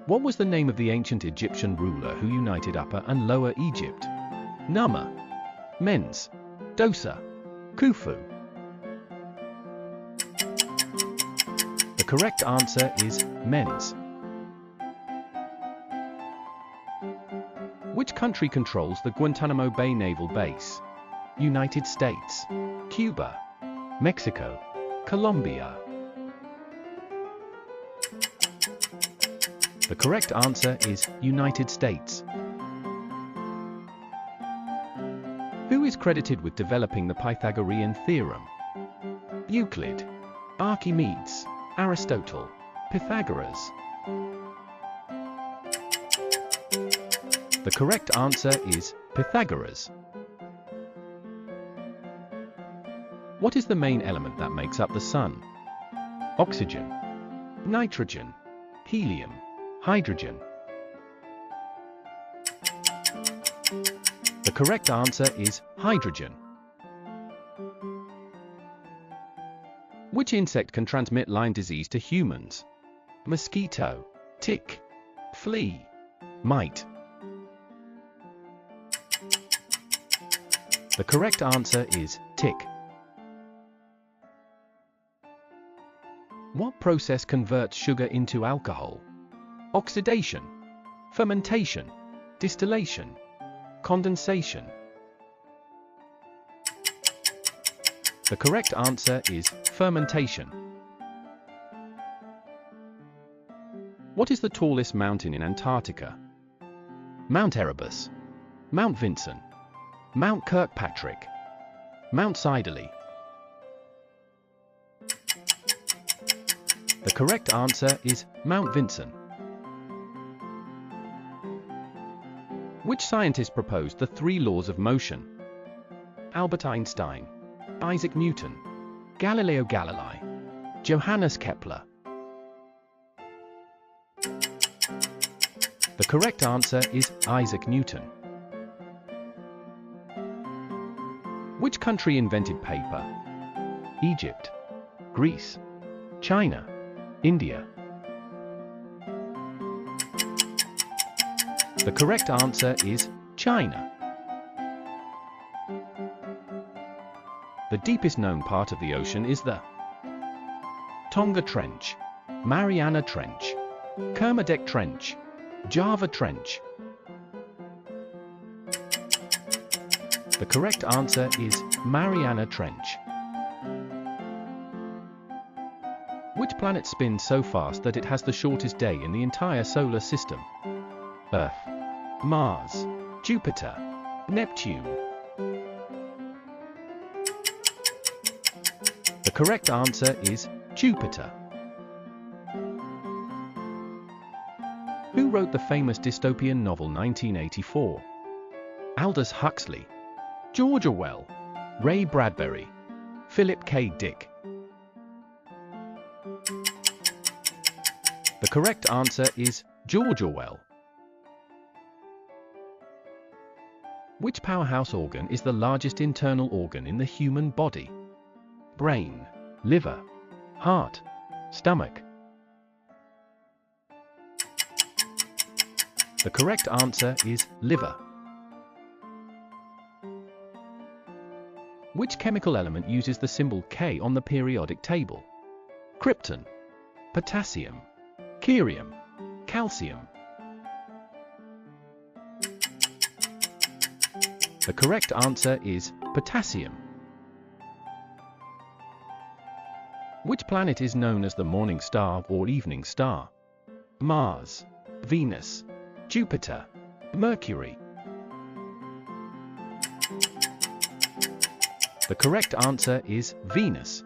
What was the name of the ancient Egyptian ruler who united Upper and Lower Egypt? Numa, Mens, Dosa, Khufu. The correct answer is Mens. Which country controls the Guantanamo Bay Naval Base? United States, Cuba, Mexico, Colombia. The correct answer is United States. Who is credited with developing the Pythagorean theorem? Euclid, Archimedes, Aristotle, Pythagoras. The correct answer is Pythagoras. What is the main element that makes up the Sun? Oxygen, nitrogen, helium, hydrogen. The correct answer is hydrogen. Which insect can transmit Lyme disease to humans? Mosquito, tick, flea, mite. The correct answer is tick. What process converts sugar into alcohol? Oxidation, fermentation, distillation, condensation. The correct answer is fermentation. What is the tallest mountain in Antarctica? Mount Erebus, Mount Vinson, Mount Kirkpatrick, Mount Siddeley. The correct answer is Mount Vinson. Which scientist proposed the three laws of motion? Albert Einstein, Isaac Newton, Galileo Galilei, Johannes Kepler. The correct answer is Isaac Newton. Which country invented paper? Egypt, Greece, China, India. The correct answer is China. The deepest known part of the ocean is the Tonga Trench, Mariana Trench, Kermadec Trench, Java Trench. The correct answer is Mariana Trench. Which planet spins so fast that it has the shortest day in the entire solar system? Earth, Mars, Jupiter, Neptune. The correct answer is Jupiter. Who wrote the famous dystopian novel 1984? Aldous Huxley, George Orwell, Ray Bradbury, Philip K. Dick. The correct answer is George Orwell. Which powerhouse organ is the largest internal organ in the human body? Brain, liver, heart, stomach. The correct answer is liver. Which chemical element uses the symbol K on the periodic table? Krypton, potassium, cerium, calcium. The correct answer is potassium. Which planet is known as the morning star or evening star? Mars, Venus, Jupiter, Mercury. The correct answer is Venus.